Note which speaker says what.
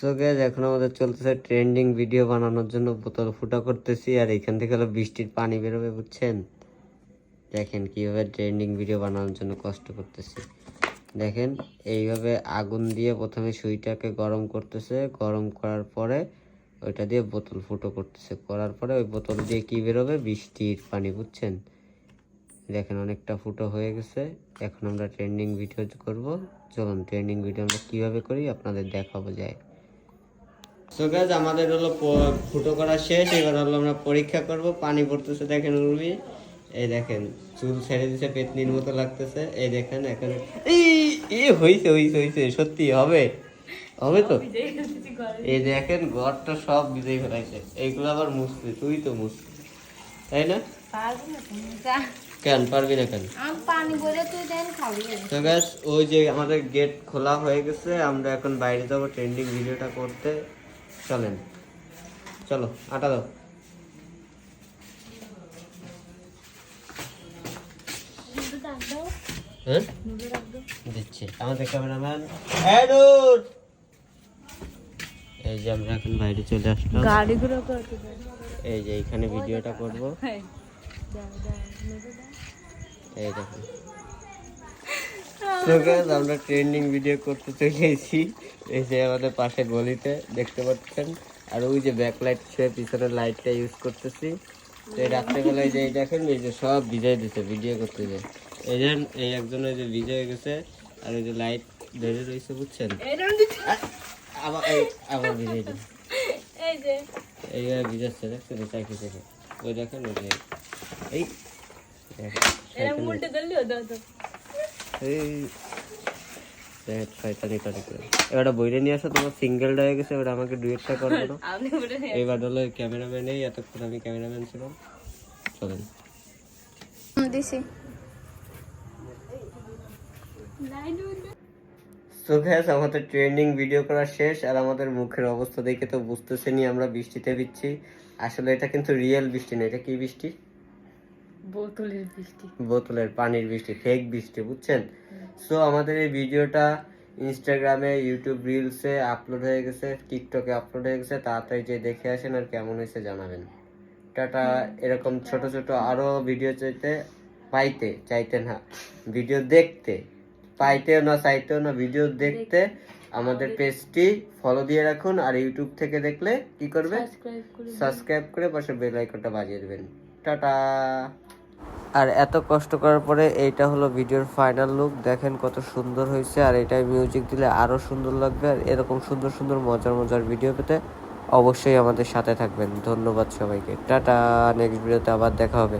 Speaker 1: So guys, এখন আমাদের চলতেছে ট্রেন্ডিং ভিডিও বানানোর জন্য বোতল ফুটা করতেছি, আর এখান থেকে হলো বৃষ্টির পানি বেরোবে, বুঝছেন? দেখেন কিভাবে ট্রেন্ডিং ভিডিও বানানোর জন্য কষ্ট করতেছি। দেখেন এইভাবে আগুন দিয়ে প্রথমে সুইটাকে গরম করতেছে, গরম করার পরে ওইটা দিয়ে বোতল ফুটো করতেছে, করার পরে ওই বোতল দিয়ে কি বেরোবে? বৃষ্টির পানি, বুঝছেন? দেখেন অনেকটা ফুটো হয়ে গেছে। এখন আমরা ট্রেন্ডিং ভিডিও করব। চলুন ট্রেন্ডিং ভিডিও আমরা কীভাবে করি আপনাদের দেখাবো যায়। সো গাইস, আমাদের হলো ফুটো করা শেষ। এবার হলো আমরা পরীক্ষা করব। পানি পড়তেছে, দেখেন উর্মি, এই দেখেন চুল ছেড়ে দিছে, পেতনির মতো লাগতেছে। এই দেখেন এখন এই হইছে হইছে হইছে, সত্যি হবে হবে তো। এই দেখেন ঘরটা সব ভিজে ফেলাইছে। এইগুলো আবার মুছতে, তুই তো মুছতে, তাই না? কেন পারবি না কেন? তো গাইস, ওই যে আমাদের গেট খোলা হয়ে গেছে, আমরা এখন বাইরে যাবো ট্রেন্ডিং ভিডিওটা করতে। চলেন, চলো আটা দাও। হ্যাঁ দিচ্ছি আমাদের ক্যামেরাম্যান। এই যে আমরা এখন বাইরে চলে আসলাম, এই যে এখানে ভিডিওটা করব। এই দেখুন, আমরা ট্রেন্ডিং ভিডিও করতে চলে এসেছি। এই যে আমাদের পাশে গলিতে দেখতে পাচ্ছেন, আর ওই যে ব্যাকলাইট সে পিছনের লাইটটা ইউজ করতেছি। তো এই রাত্রেবেলায় যে দেখেন, এই যে সব ভিজাই দিচ্ছে ভিডিও করতে যায়। এই যে এই একজন ওই যে ভিজে হয়ে গেছে, আর ওই যে লাইট ধরে রয়েছে, বুঝছেন? আবার আবার ভিজাই দিচ্ছে, এইভাবে ভিজাচ্ছে, দেখছেন? চাইতে থেকে ওই দেখেন, ওই যে এই এবারটা বইরে নিয়ে আসো, তোমার সিঙ্গেলটা হয়ে গেছে, এবার আমাকে ডুয়েটটা করবো না। এবার হলো ক্যামেরাম্যান, এই এতক্ষণ আমি ক্যামেরাম্যান ছিলাম। চলেন। তো গ্যাস, আমাদের ট্রেন্ডিং ভিডিও করা শেষ, আর আমাদের মুখের অবস্থা দেখে তো বুঝতেছেনই আমরা বৃষ্টিতে ভিজছি। আসলে এটা কিন্তু রিয়েল বৃষ্টি না, এটা কি বৃষ্টি? বোতলের বৃষ্টি, বোতলের পানির বৃষ্টি, ফেক বৃষ্টি, বুঝছেন? সো আমাদের এই ভিডিওটা ইনস্টাগ্রামে, ইউটিউব রিলসে আপলোড হয়ে গেছে, টিকটকে আপলোড হয়ে গেছে। তাড়াতাড়ি যে দেখে আসেন, আর কেমন হয়েছে জানাবেন। টাটা। এরকম ছোট ছোট আরো ভিডিও চাইতে না, ভিডিও দেখতে, পাইতেও না চাইতেও না, ভিডিও দেখতে আমাদের পেজটি ফলো দিয়ে রাখুন। আর ইউটিউব থেকে দেখলে কি করবে? সাবস্ক্রাইব করে পাশে বেল আইকনটা বাজিয়ে দেবেন। টাটা। আর এত কষ্ট করার পরে এইটা হলো ভিডিওর ফাইনাল লুক। দেখেন কত সুন্দর হয়েছে, আর এটাই মিউজিক দিলে আরো সুন্দর লাগবে। আর এরকম সুন্দর সুন্দর মজার মজার ভিডিও পেতে অবশ্যই আমাদের সাথে থাকবেন। ধন্যবাদ সবাইকে, টাটা। নেক্সট ভিডিওতে আবার দেখা হবে।